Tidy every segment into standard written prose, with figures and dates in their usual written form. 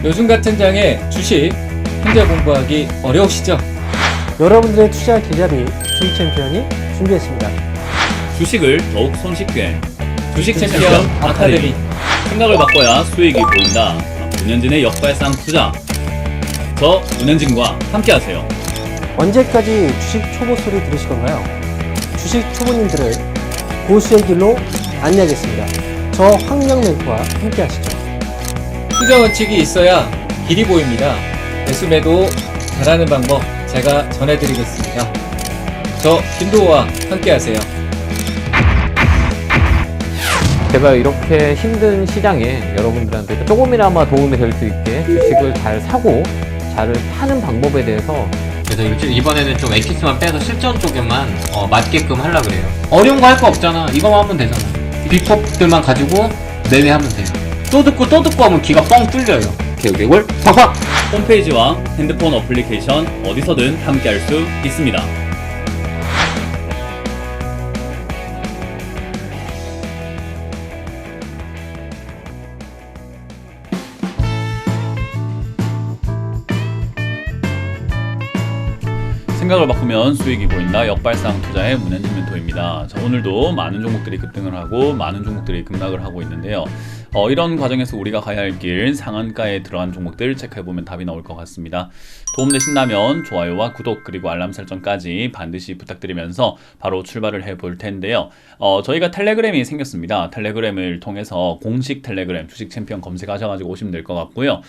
요즘 같은 장에 주식 혼자 공부하기 어려우시죠? 여러분들의 투자 계좌 및 주식 챔피언이 준비했습니다. 주식을 더욱 손쉽게 주식 챔피언 아카데미. 생각을 바꿔야 수익이 보인다. 문현진의 역발상 투자. 저 문현진과 함께하세요. 언제까지 주식 초보 소리 들으실 건가요? 주식 초보님들을 고수의 길로 안내하겠습니다. 저 황명 멘토와 함께 하시죠. 투자 원칙이 있어야 길이 보입니다. 매수매도 잘하는 방법 제가 전해드리겠습니다. 저 김도호와 함께하세요. 제가 이렇게 힘든 시장에 여러분들한테 조금이나마 도움이 될 수 있게 주식을 잘 사고 잘 파는 방법에 대해서 그래서 이번에는 좀 엑기스만 빼서 실전 쪽에만 맞게끔 하려고 그래요. 어려운 거 할 거 없잖아. 이거만 하면 되잖아. 비법들만 가지고 매매하면 돼요. 또 듣고 하면 귀가 뻥 뚫려요. 개구개굴 팍팍! 홈페이지와 핸드폰 어플리케이션 어디서든 함께할 수 있습니다. 생각을 바꾸면 수익이 보인다. 역발상 투자의 문현진 멘토입니다. 자, 오늘도 많은 종목들이 급등을 하고 많은 종목들이 급락을 하고 있는데요. 이런 과정에서 우리가 가야 할 길 상한가에 들어간 종목들 체크해보면 답이 나올 것 같습니다. 도움되신다면 좋아요와 구독 그리고 알람 설정까지 반드시 부탁드리면서 바로 출발을 해볼 텐데요. 저희가 텔레그램이 생겼습니다. 텔레그램을 통해서 공식 텔레그램 주식 챔피언 검색하셔가지고 오시면 될 것 같고요.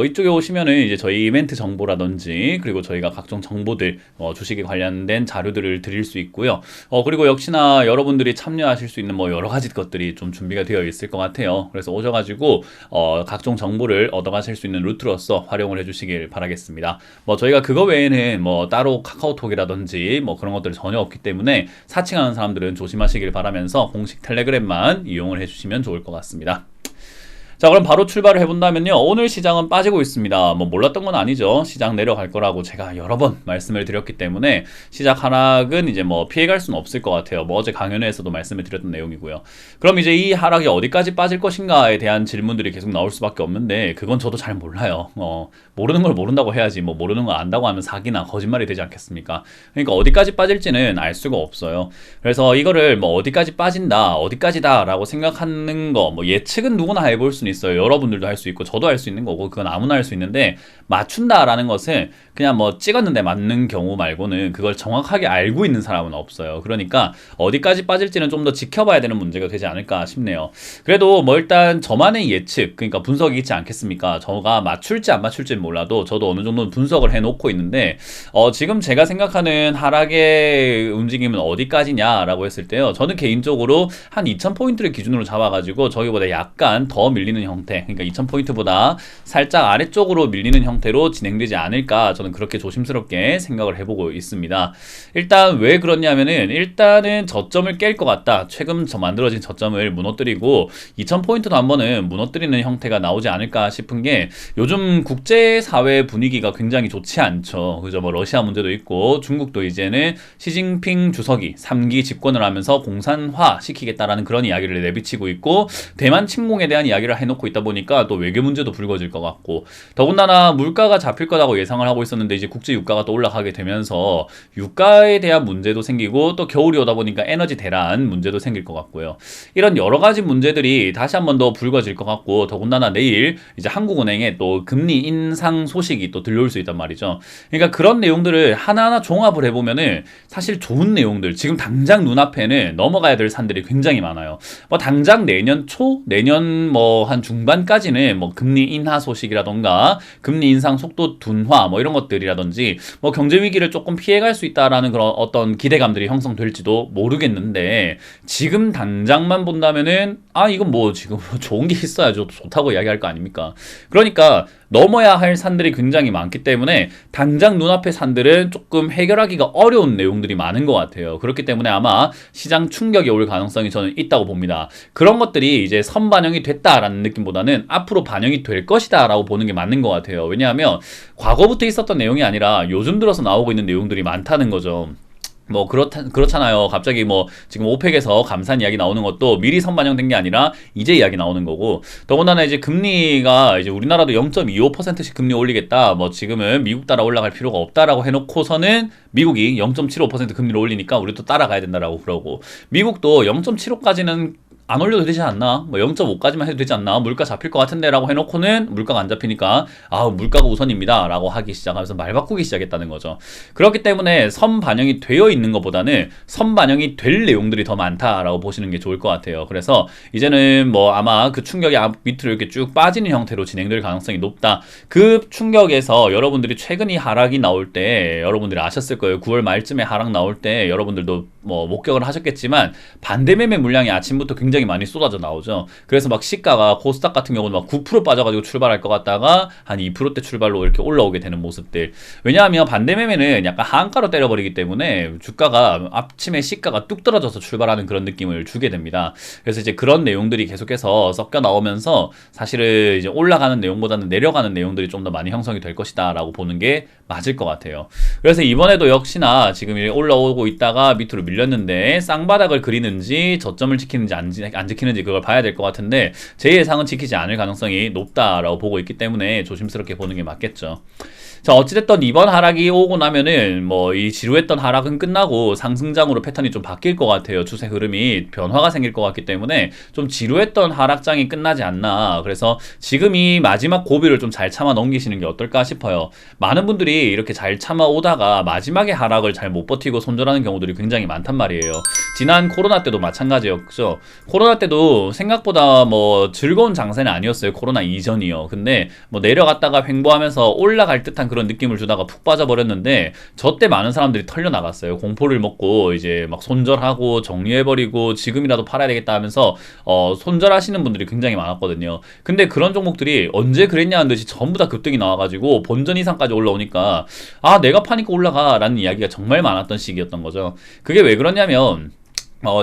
이쪽에 오시면은 이제 저희 이벤트 정보라든지 그리고 저희가 각종 정보들 주식에 관련된 자료들을 드릴 수 있고요. 그리고 역시나 여러분들이 참여하실 수 있는 뭐 여러 가지 것들이 좀 준비가 되어 있을 것 같아요. 그래서 오셔가지고 각종 정보를 얻어가실 수 있는 루트로서 활용을 해주시길 바라겠습니다. 뭐 저희가 그거 외에는 뭐 따로 카카오톡이라든지 뭐 그런 것들이 전혀 없기 때문에 사칭하는 사람들은 조심하시길 바라면서 공식 텔레그램만 이용을 해주시면 좋을 것 같습니다. 자, 그럼 바로 출발을 해본다면요. 오늘 시장은 빠지고 있습니다. 뭐 몰랐던 건 아니죠. 시장 내려갈 거라고 제가 여러 번 말씀을 드렸기 때문에 시작 하락은 이제 뭐 피해갈 수는 없을 것 같아요. 뭐 어제 강연회에서도 말씀을 드렸던 내용이고요. 그럼 이제 이 하락이 어디까지 빠질 것인가에 대한 질문들이 계속 나올 수밖에 없는데 그건 저도 잘 몰라요. 모르는 걸 모른다고 해야지 뭐 모르는 걸 안다고 하면 사기나 거짓말이 되지 않겠습니까? 그러니까 어디까지 빠질지는 알 수가 없어요. 그래서 이거를 뭐 어디까지 빠진다, 어디까지다 라고 생각하는 거 뭐 예측은 누구나 해볼 수는 있어요. 여러분들도 할 수 있고 저도 할 수 있는 거고 그건 아무나 할 수 있는데 맞춘다라는 것은 그냥 뭐 찍었는데 맞는 경우 말고는 그걸 정확하게 알고 있는 사람은 없어요. 그러니까 어디까지 빠질지는 좀 더 지켜봐야 되는 문제가 되지 않을까 싶네요. 그래도 뭐 일단 저만의 예측, 그러니까 분석이 있지 않겠습니까? 저가 맞출지 안 맞출지는 몰라도 저도 어느 정도는 분석을 해놓고 있는데 지금 제가 생각하는 하락의 움직임은 어디까지냐라고 했을 때요. 저는 개인적으로 한 2000포인트를 기준으로 잡아가지고 저기보다 약간 더 밀리는 형태, 그러니까 2000포인트보다 살짝 아래쪽으로 밀리는 형태로 진행되지 않을까 저는 그렇게 조심스럽게 생각을 해보고 있습니다. 일단 왜 그렇냐면은 일단은 저점을 깰 것 같다. 최근 만들어진 저점을 무너뜨리고 2000포인트도 한 번은 무너뜨리는 형태가 나오지 않을까 싶은 게 요즘 국제사회 분위기가 굉장히 좋지 않죠. 그죠? 뭐 러시아 문제도 있고 중국도 이제는 시진핑 주석이 3기 집권을 하면서 공산화 시키겠다라는 그런 이야기를 내비치고 있고 대만 침공에 대한 이야기를 해놓고 있다 보니까 또 외교 문제도 불거질 것 같고 더군다나 물가가 잡힐 거라고 예상을 하고 있었는데 이제 국제 유가가 또 올라가게 되면서 유가에 대한 문제도 생기고 또 겨울이 오다 보니까 에너지 대란 문제도 생길 것 같고요. 이런 여러 가지 문제들이 다시 한 번 더 불거질 것 같고 더군다나 내일 이제 한국은행에 또 금리 인상 소식이 또 들려올 수 있단 말이죠. 그러니까 그런 내용들을 하나하나 종합을 해보면은 사실 좋은 내용들 지금 당장 눈앞에는 넘어가야 될 산들이 굉장히 많아요. 뭐 당장 내년 초, 내년 뭐 한 중반까지는 뭐 금리 인하 소식이라던가 금리 인상 속도 둔화 뭐 이런 것들이라든지 뭐 경제 위기를 조금 피해갈 수 있다라는 그런 어떤 기대감들이 형성될지도 모르겠는데 지금 당장만 본다면은 이건 뭐 지금 좋은 게 있어야죠. 좋다고 이야기할 거 아닙니까? 그러니까 넘어야 할 산들이 굉장히 많기 때문에 당장 눈앞의 산들은 조금 해결하기가 어려운 내용들이 많은 것 같아요. 그렇기 때문에 아마 시장 충격이 올 가능성이 저는 있다고 봅니다. 그런 것들이 이제 선반영이 됐다라는 느낌보다는 앞으로 반영이 될 것이다 라고 보는 게 맞는 것 같아요. 왜냐하면 과거부터 있었던 내용이 아니라 요즘 들어서 나오고 있는 내용들이 많다는 거죠. 뭐 그렇잖아요. 갑자기 뭐 지금 오펙에서 감산 이야기 나오는 것도 미리 선반영된 게 아니라 이제 이야기 나오는 거고, 더군다나 이제 금리가 이제 우리나라도 0.25%씩 금리 올리겠다, 뭐 지금은 미국 따라 올라갈 필요가 없다라고 해놓고서는 미국이 0.75% 금리를 올리니까 우리도 따라가야 된다라고 그러고, 미국도 0.75까지는 안 올려도 되지 않나? 뭐 0.5까지만 해도 되지 않나? 물가 잡힐 것 같은데 라고 해놓고는 물가가 안 잡히니까 물가가 우선입니다 라고 하기 시작하면서 말 바꾸기 시작했다는 거죠. 그렇기 때문에 선반영이 되어 있는 것보다는 선반영이 될 내용들이 더 많다라고 보시는 게 좋을 것 같아요. 그래서 이제는 뭐 아마 그 충격이 밑으로 이렇게 쭉 빠지는 형태로 진행될 가능성이 높다. 그 충격에서 여러분들이 최근 이 하락이 나올 때 여러분들이 아셨을 거예요. 9월 말쯤에 하락 나올 때 여러분들도 뭐 목격을 하셨겠지만 반대 매매 물량이 아침부터 굉장히 많이 쏟아져 나오죠. 그래서 막 시가가 코스닥 같은 경우는 막 9% 빠져가지고 출발할 것 같다가 한 2%대 출발로 이렇게 올라오게 되는 모습들. 왜냐하면 반대 매매는 약간 하한가로 때려버리기 때문에 주가가 아침에 시가가 뚝 떨어져서 출발하는 그런 느낌을 주게 됩니다. 그래서 이제 그런 내용들이 계속해서 섞여 나오면서 사실은 이제 올라가는 내용보다는 내려가는 내용들이 좀 더 많이 형성이 될 것이다 라고 보는 게 맞을 것 같아요. 그래서 이번에도 역시나 지금 올라오고 있다가 밑으로 밀렸는데 쌍바닥을 그리는지 저점을 지키는지 안 지키는지 그걸 봐야 될 것 같은데 제 예상은 지키지 않을 가능성이 높다라고 보고 있기 때문에 조심스럽게 보는 게 맞겠죠. 자, 어찌됐든 이번 하락이 오고 나면은 뭐 이 지루했던 하락은 끝나고 상승장으로 패턴이 좀 바뀔 것 같아요. 추세 흐름이 변화가 생길 것 같기 때문에 좀 지루했던 하락장이 끝나지 않나. 그래서 지금 이 마지막 고비를 좀 잘 참아 넘기시는 게 어떨까 싶어요. 많은 분들이 이렇게 잘 참아 오다가 마지막에 하락을 잘 못 버티고 손절하는 경우들이 굉장히 많단 말이에요. 지난 코로나 때도 마찬가지였죠. 코로나 때도 생각보다 뭐 즐거운 장세는 아니었어요. 코로나 이전이요. 근데 뭐 내려갔다가 횡보하면서 올라갈 듯한 그런 느낌을 주다가 푹 빠져버렸는데 저 때 많은 사람들이 털려나갔어요. 공포를 먹고 이제 막 손절하고 정리해버리고 지금이라도 팔아야 되겠다 하면서 손절하시는 분들이 굉장히 많았거든요. 근데 그런 종목들이 언제 그랬냐는 듯이 전부 다 급등이 나와가지고 본전 이상까지 올라오니까 내가 파니까 올라가 라는 이야기가 정말 많았던 시기였던 거죠. 그게 왜 그러냐면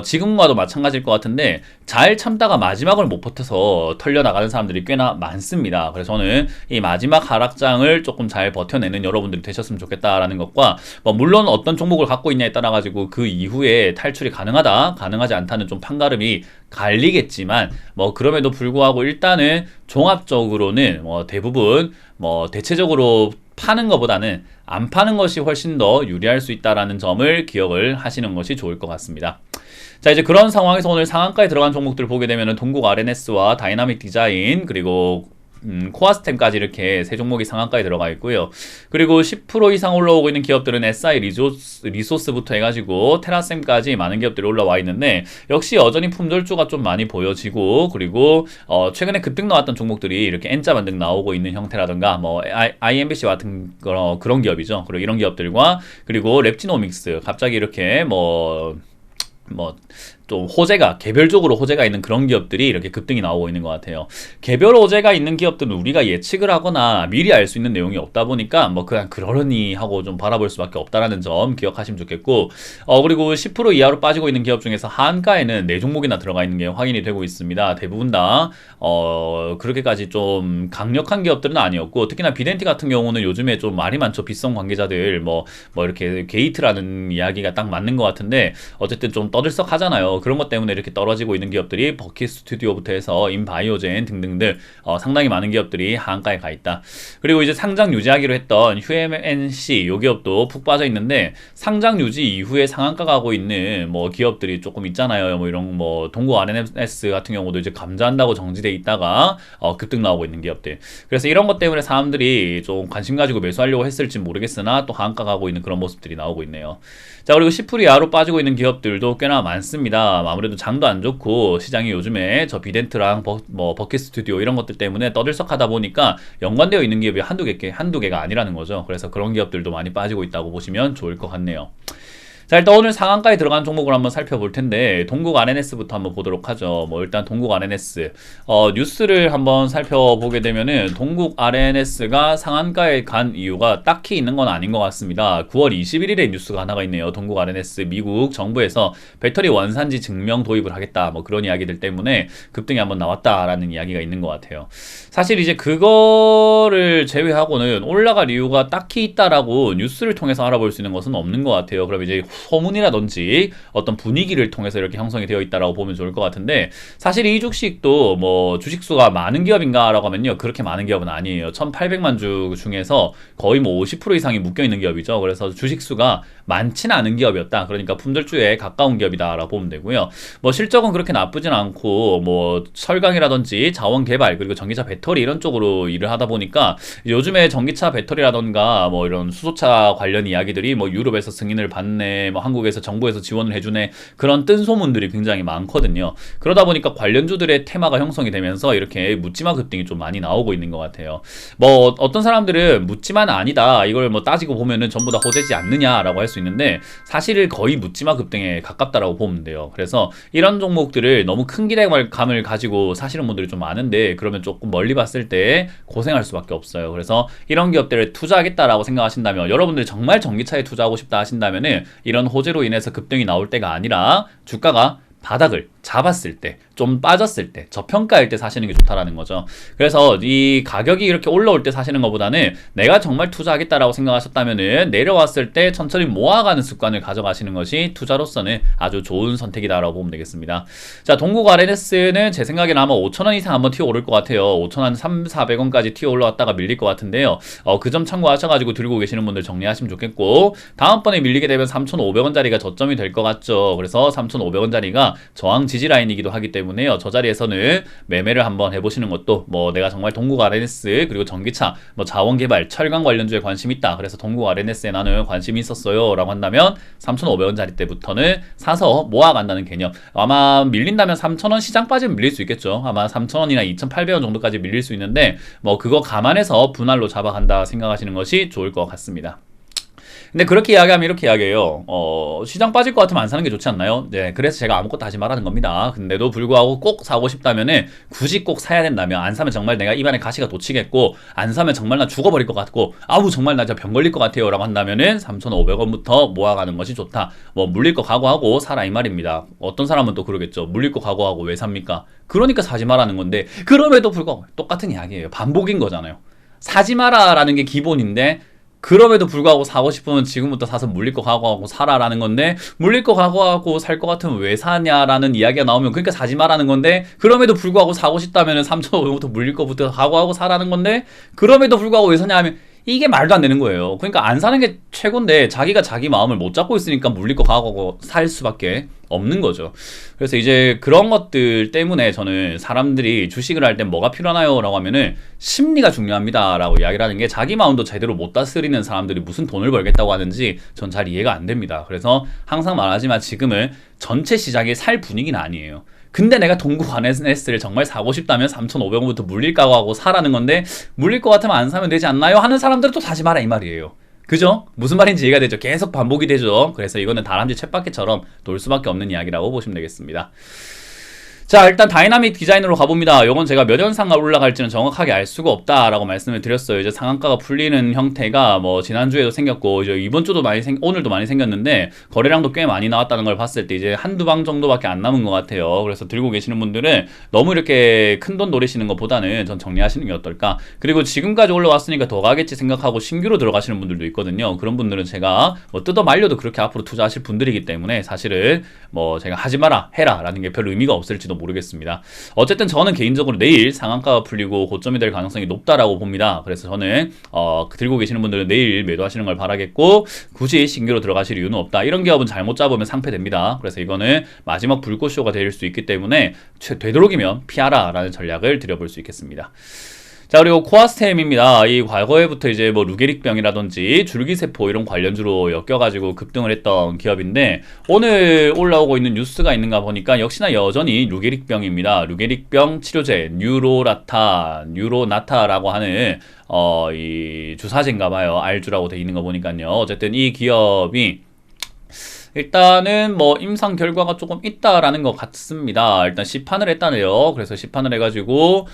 지금과도 마찬가지일 것 같은데 잘 참다가 마지막을 못 버텨서 털려나가는 사람들이 꽤나 많습니다. 그래서 저는 이 마지막 하락장을 조금 잘 버텨내는 여러분들이 되셨으면 좋겠다라는 것과 물론 어떤 종목을 갖고 있냐에 따라 가지고 그 이후에 탈출이 가능하다 가능하지 않다는 좀 판가름이 갈리겠지만 그럼에도 불구하고 일단은 종합적으로는 대부분 대체적으로 파는 것보다는 안 파는 것이 훨씬 더 유리할 수 있다라는 점을 기억을 하시는 것이 좋을 것 같습니다. 자, 이제 그런 상황에서 오늘 상한가에 들어간 종목들 보게 되면은 동국 RNS와 다이나믹 디자인 그리고 코아스템까지 이렇게 세 종목이 상한가에 들어가 있고요. 그리고 10% 이상 올라오고 있는 기업들은 SI 리소스부터 해가지고 테라셈까지 많은 기업들이 올라와 있는데 역시 여전히 품절주가 좀 많이 보여지고 그리고 최근에 급등 나왔던 종목들이 이렇게 N자 반등 나오고 있는 형태라든가 IMBC 같은 그런 기업이죠. 그리고 이런 기업들과 그리고 랩지노믹스 갑자기 이렇게 좀 개별적으로 호재가 있는 그런 기업들이 이렇게 급등이 나오고 있는 것 같아요. 개별 호재가 있는 기업들은 우리가 예측을 하거나 미리 알 수 있는 내용이 없다 보니까 그냥 그러려니 하고 좀 바라볼 수밖에 없다라는 점 기억하시면 좋겠고, 그리고 10% 이하로 빠지고 있는 기업 중에서 하한가에는 4종목이나 들어가 있는 게 확인이 되고 있습니다. 대부분 다 그렇게까지 좀 강력한 기업들은 아니었고, 특히나 비덴티 같은 경우는 요즘에 좀 말이 많죠. 빗성 관계자들 이렇게 게이트라는 이야기가 딱 맞는 것 같은데 어쨌든 좀 떠들썩 하잖아요. 그런 것 때문에 이렇게 떨어지고 있는 기업들이 버킷 스튜디오부터 해서 인바이오젠 등등들 상당히 많은 기업들이 하한가에 가 있다. 그리고 이제 상장 유지하기로 했던 휴엠NC 요 기업도 푹 빠져 있는데 상장 유지 이후에 상한가 가고 있는 기업들이 조금 있잖아요. 이런 동국 RNS 같은 경우도 이제 감자한다고 정지돼 있다가 급등 나오고 있는 기업들. 그래서 이런 것 때문에 사람들이 좀 관심 가지고 매수하려고 했을지 모르겠으나 또 하한가 가고 있는 그런 모습들이 나오고 있네요. 자, 그리고 10% 이하로 빠지고 있는 기업들도 꽤나 많습니다. 아무래도 장도 안 좋고 시장이 요즘에 저 비덴트랑 버킷 스튜디오 이런 것들 때문에 떠들썩하다 보니까 연관되어 있는 기업이 한두 개가 아니라는 거죠. 그래서 그런 기업들도 많이 빠지고 있다고 보시면 좋을 것 같네요. 자, 일단 오늘 상한가에 들어간 종목을 한번 살펴볼 텐데 동국 RNS부터 한번 보도록 하죠. 일단 동국 RNS 뉴스를 한번 살펴보게 되면은 동국 RNS가 상한가에 간 이유가 딱히 있는 건 아닌 것 같습니다. 9월 21일에 뉴스가 하나가 있네요. 동국 RNS 미국 정부에서 배터리 원산지 증명 도입을 하겠다 그런 이야기들 때문에 급등이 한번 나왔다라는 이야기가 있는 것 같아요. 사실 이제 그거를 제외하고는 올라갈 이유가 딱히 있다라고 뉴스를 통해서 알아볼 수 있는 것은 없는 것 같아요. 그럼 이제 소문이라든지 어떤 분위기를 통해서 이렇게 형성이 되어 있다라고 보면 좋을 것 같은데, 사실 이 주식도 뭐 주식수가 많은 기업인가라고 하면요, 그렇게 많은 기업은 아니에요. 1800만 주 중에서 거의 뭐 50% 이상이 묶여 있는 기업이죠. 그래서 주식수가 많지는 않은 기업이었다. 그러니까 품절주에 가까운 기업이다라고 보면 되고요. 뭐 실적은 그렇게 나쁘진 않고 뭐 철강이라든지 자원 개발 그리고 전기차 배터리 이런 쪽으로 일을 하다 보니까 요즘에 전기차 배터리라던가 뭐 이런 수소차 관련 이야기들이 뭐 유럽에서 승인을 받네, 뭐 한국에서 정부에서 지원을 해주네, 그런 뜬 소문들이 굉장히 많거든요. 그러다 보니까 관련주들의 테마가 형성이 되면서 이렇게 묻지마 급등이 좀 많이 나오고 있는 것 같아요. 뭐 어떤 사람들은 묻지마는 아니다, 이걸 뭐 따지고 보면은 전부 다 호재지 않느냐라고 할 수 있는데, 사실 거의 묻지마 급등에 가깝다라고 보면 돼요. 그래서 이런 종목들을 너무 큰 기대감을 가지고 사시는 분들이 좀 많은데, 그러면 조금 멀리 봤을 때 고생할 수밖에 없어요. 그래서 이런 기업들을 투자하겠다라고 생각하신다면, 여러분들이 정말 전기차에 투자하고 싶다 하신다면은 이런 호재로 인해서 급등이 나올 때가 아니라 주가가 바닥을 잡았을 때, 좀 빠졌을 때, 저평가일 때 사시는 게 좋다라는 거죠. 그래서 이 가격이 이렇게 올라올 때 사시는 것보다는 내가 정말 투자하겠다라고 생각하셨다면은 내려왔을 때 천천히 모아가는 습관을 가져가시는 것이 투자로서는 아주 좋은 선택이다라고 보면 되겠습니다. 자, 동국 RNS는 제 생각에는 아마 5,000원 이상 한번 튀어 오를 것 같아요. 5,000원 3,400원까지 튀어 올라왔다가 밀릴 것 같은데요. 그 점 참고하셔가지고 들고 계시는 분들 정리하시면 좋겠고, 다음번에 밀리게 되면 3,500원짜리가 저점이 될 것 같죠. 그래서 3,500원짜리가 저항 지지 라인이기도 하기 때문에요. 저 자리에서는 매매를 한번 해보시는 것도, 뭐 내가 정말 동국 RNS 그리고 전기차, 뭐 자원개발, 철강 관련주에 관심이 있다, 그래서 동국 RNS에 나는 관심이 있었어요 라고 한다면 3,500원짜리 때부터는 사서 모아간다는 개념. 아마 밀린다면 3,000원 시장 빠지면 밀릴 수 있겠죠. 아마 3,000원이나 2,800원 정도까지 밀릴 수 있는데, 뭐 그거 감안해서 분할로 잡아간다 생각하시는 것이 좋을 것 같습니다. 근데 그렇게 이야기하면 이렇게 이야기해요. 시장 빠질 것 같으면 안 사는 게 좋지 않나요? 네, 그래서 제가 아무것도 하지 말라는 겁니다. 근데도 불구하고 꼭 사고 싶다면은, 굳이 꼭 사야 된다면, 안 사면 정말 내가 입안에 가시가 돋치겠고, 안 사면 정말 나 죽어버릴 것 같고, 아우 정말 나 병 걸릴 것 같아요 라고 한다면은 3,500원부터 모아가는 것이 좋다. 뭐 물릴 거 각오하고 사라 이 말입니다. 어떤 사람은 또 그러겠죠. 물릴 거 각오하고 왜 삽니까? 그러니까 사지 말라는 건데, 그럼에도 불구하고 똑같은 이야기예요. 반복인 거잖아요. 사지 마라라는 게 기본인데, 그럼에도 불구하고 사고 싶으면 지금부터 사서 물릴 거 각오하고 사라라는 건데, 물릴 거 각오하고 살 것 같으면 왜 사냐라는 이야기가 나오면, 그러니까 사지 마라는 건데, 그럼에도 불구하고 사고 싶다면 3,500원부터 물릴 거부터 각오하고 사라는 건데, 그럼에도 불구하고 왜 사냐 하면 이게 말도 안 되는 거예요. 그러니까 안 사는 게 최고인데 자기가 자기 마음을 못 잡고 있으니까 물릴 거 각오하고 살 수밖에 없는 거죠. 그래서 이제 그런 것들 때문에 저는 사람들이 주식을 할 때 뭐가 필요하나요? 라고 하면은 심리가 중요합니다 라고 이야기를 하는 게, 자기 마음도 제대로 못 다스리는 사람들이 무슨 돈을 벌겠다고 하는지 전 잘 이해가 안 됩니다. 그래서 항상 말하지만 지금은 전체 시장이 살 분위기는 아니에요. 근데 내가 동국 RNS를 정말 사고 싶다면 3,500원부터 물릴 각오하고 사라는 건데, 물릴 것 같으면 안 사면 되지 않나요? 하는 사람들은 또 사지 마라 이 말이에요. 그죠? 무슨 말인지 이해가 되죠? 계속 반복이 되죠? 그래서 이거는 다람쥐 쳇바퀴처럼 돌 수밖에 없는 이야기라고 보시면 되겠습니다. 자, 일단 다이나믹 디자인으로 가봅니다. 요건 제가 몇 연상가 올라갈지는 정확하게 알 수가 없다라고 말씀을 드렸어요. 이제 상한가가 풀리는 형태가 뭐 지난주에도 생겼고, 이제 이번 주도 오늘도 많이 생겼는데, 거래량도 꽤 많이 나왔다는 걸 봤을 때 이제 한두 방 정도밖에 안 남은 것 같아요. 그래서 들고 계시는 분들은 너무 이렇게 큰 돈 노리시는 것보다는 전 정리하시는 게 어떨까. 그리고 지금까지 올라왔으니까 더 가겠지 생각하고 신규로 들어가시는 분들도 있거든요. 그런 분들은 제가 뭐 뜯어 말려도 그렇게 앞으로 투자하실 분들이기 때문에, 사실은 뭐 제가 하지 마라 해라 라는 게 별 의미가 없을지도 모르겠습니다. 어쨌든 저는 개인적으로 내일 상한가가 풀리고 고점이 될 가능성이 높다라고 봅니다. 그래서 저는 들고 계시는 분들은 내일 매도하시는 걸 바라겠고, 굳이 신규로 들어가실 이유는 없다. 이런 기업은 잘못 잡으면 상패됩니다. 그래서 이거는 마지막 불꽃쇼가 될 수 있기 때문에 되도록이면 피하라 라는 전략을 드려볼 수 있겠습니다. 자, 그리고 코아스템입니다. 이 과거에부터 이제 뭐 루게릭병이라든지 줄기세포 이런 관련주로 엮여가지고 급등을 했던 기업인데, 오늘 올라오고 있는 뉴스가 있는가 보니까 역시나 여전히 루게릭병입니다. 루게릭병 치료제 뉴로나타라고 하는 이 주사제인가봐요. 알주라고 돼 있는 거 보니까요. 어쨌든 이 기업이 일단은 뭐 임상 결과가 조금 있다라는 것 같습니다. 일단 시판을 했다네요. 그래서 시판을 해가지고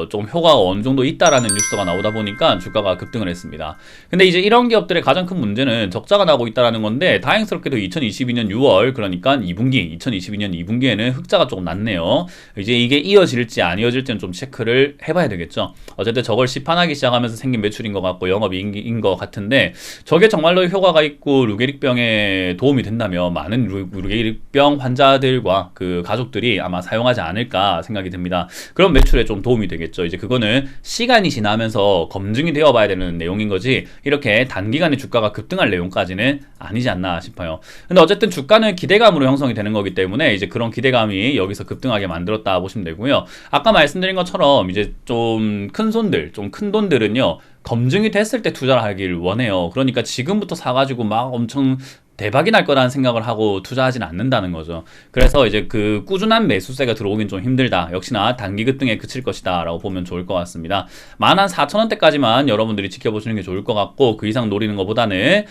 좀 효과가 어느 정도 있다라는 뉴스가 나오다 보니까 주가가 급등을 했습니다. 근데 이제 이런 기업들의 가장 큰 문제는 적자가 나고 있다라는 건데, 다행스럽게도 2022년 6월, 그러니까 2022년 2분기에는 흑자가 조금 났네요. 이제 이게 이어질지 안 이어질지는 좀 체크를 해봐야 되겠죠. 어쨌든 저걸 시판하기 시작하면서 생긴 매출인 것 같고 영업이익인 것 같은데, 저게 정말로 효과가 있고 루게릭병에 도움이 도움이 된다면 많은 루게릭병 환자들과 그 가족들이 아마 사용하지 않을까 생각이 듭니다. 그런 매출에 좀 도움이 되겠죠. 이제 그거는 시간이 지나면서 검증이 되어 봐야 되는 내용인 거지 이렇게 단기간에 주가가 급등할 내용까지는 아니지 않나 싶어요. 근데 어쨌든 주가는 기대감으로 형성이 되는 거기 때문에 이제 그런 기대감이 여기서 급등하게 만들었다 보시면 되고요. 아까 말씀드린 것처럼 이제 좀 큰 손들, 좀 큰 돈들은요, 검증이 됐을 때 투자를 하길 원해요. 그러니까 지금부터 사가지고 막 엄청 대박이 날 거라는 생각을 하고 투자하진 않는다는 거죠. 그래서 이제 그 꾸준한 매수세가 들어오긴 좀 힘들다. 역시나 단기 급등에 그칠 것이다 라고 보면 좋을 것 같습니다. 14,000원대까지만 여러분들이 지켜보시는 게 좋을 것 같고, 그 이상 노리는 것보다는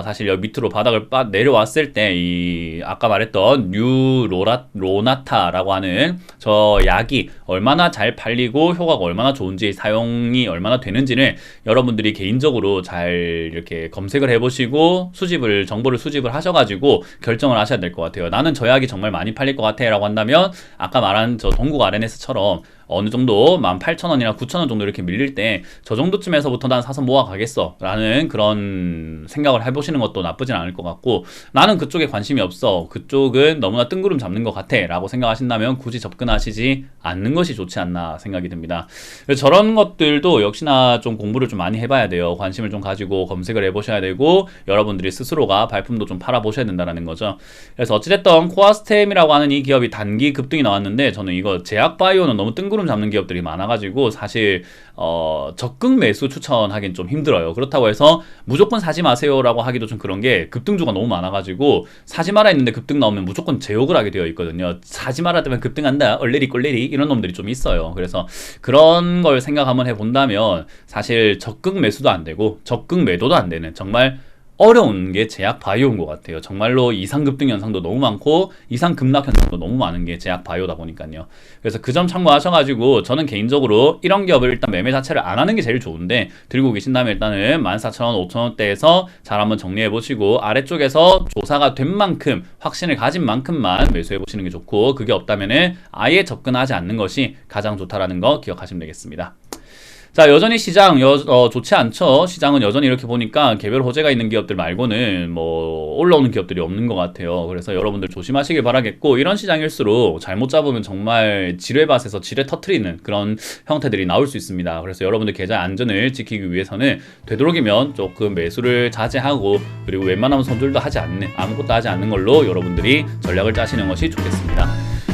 사실 여기 밑으로 바닥을 내려왔을 때 이 아까 말했던 로나타라고 하는 저 약이 얼마나 잘 팔리고 효과가 얼마나 좋은지, 사용이 얼마나 되는지를 여러분들이 개인적으로 잘 이렇게 검색을 해보시고 정보를 수집을 하셔가지고 결정을 하셔야 될 것 같아요. 나는 저 약이 정말 많이 팔릴 것 같아 라고 한다면 아까 말한 저 동국 RNS처럼 어느 정도 18,000원이나 9,000원 정도 이렇게 밀릴 때 저 정도쯤에서부터 난 사서 모아 가겠어 라는 그런 생각을 해보시는 것도 나쁘진 않을 것 같고, 나는 그쪽에 관심이 없어, 그쪽은 너무나 뜬구름 잡는 것 같아 라고 생각하신다면 굳이 접근하시지 않는 것이 좋지 않나 생각이 듭니다. 저런 것들도 역시나 좀 공부를 좀 많이 해봐야 돼요. 관심을 좀 가지고 검색을 해보셔야 되고, 여러분들이 스스로가 발품도 좀 팔아보셔야 된다는 거죠. 그래서 어찌됐든 코아스템이라고 하는 이 기업이 단기 급등이 나왔는데, 저는 이거 제약바이오는 너무 뜬구름 잡는 기업들이 많아가지고 사실 적극 매수 추천하기는 좀 힘들어요. 그렇다고 해서 무조건 사지 마세요 라고 하기도 좀 그런 게, 급등주가 너무 많아가지고 사지 마라 했는데 급등 나오면 무조건 제욕을 하게 되어 있거든요. 사지 마라 때문에 급등한다, 얼레리 꼴레리 이런 놈들이 좀 있어요. 그래서 그런 걸 생각 한번 해본다면 사실 적극 매수도 안 되고 적극 매도도 안 되는 정말 어려운 게 제약 바이오인 것 같아요. 정말로 이상급등 현상도 너무 많고 이상급락 현상도 너무 많은 게 제약 바이오다 보니까요. 그래서 그 점 참고하셔가지고, 저는 개인적으로 이런 기업을 일단 매매 자체를 안 하는 게 제일 좋은데, 들고 계신다면 일단은 14,000원, 5,000원대에서 잘 한번 정리해보시고 아래쪽에서 조사가 된 만큼, 확신을 가진 만큼만 매수해보시는 게 좋고, 그게 없다면은 아예 접근하지 않는 것이 가장 좋다라는 거 기억하시면 되겠습니다. 자, 여전히 시장 좋지 않죠. 시장은 여전히 이렇게 보니까 개별 호재가 있는 기업들 말고는 뭐 올라오는 기업들이 없는 것 같아요. 그래서 여러분들 조심하시길 바라겠고, 이런 시장일수록 잘못 잡으면 정말 지뢰밭에서 지뢰 터트리는 그런 형태들이 나올 수 있습니다. 그래서 여러분들 계좌 안전을 지키기 위해서는 되도록이면 조금 매수를 자제하고, 그리고 웬만하면 손절도 하지 않는, 아무것도 하지 않는 걸로 여러분들이 전략을 짜시는 것이 좋겠습니다.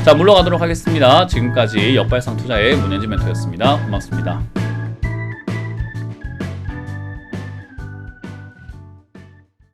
자, 물러가도록 하겠습니다. 지금까지 역발상 투자의 문현진 멘토였습니다. 고맙습니다.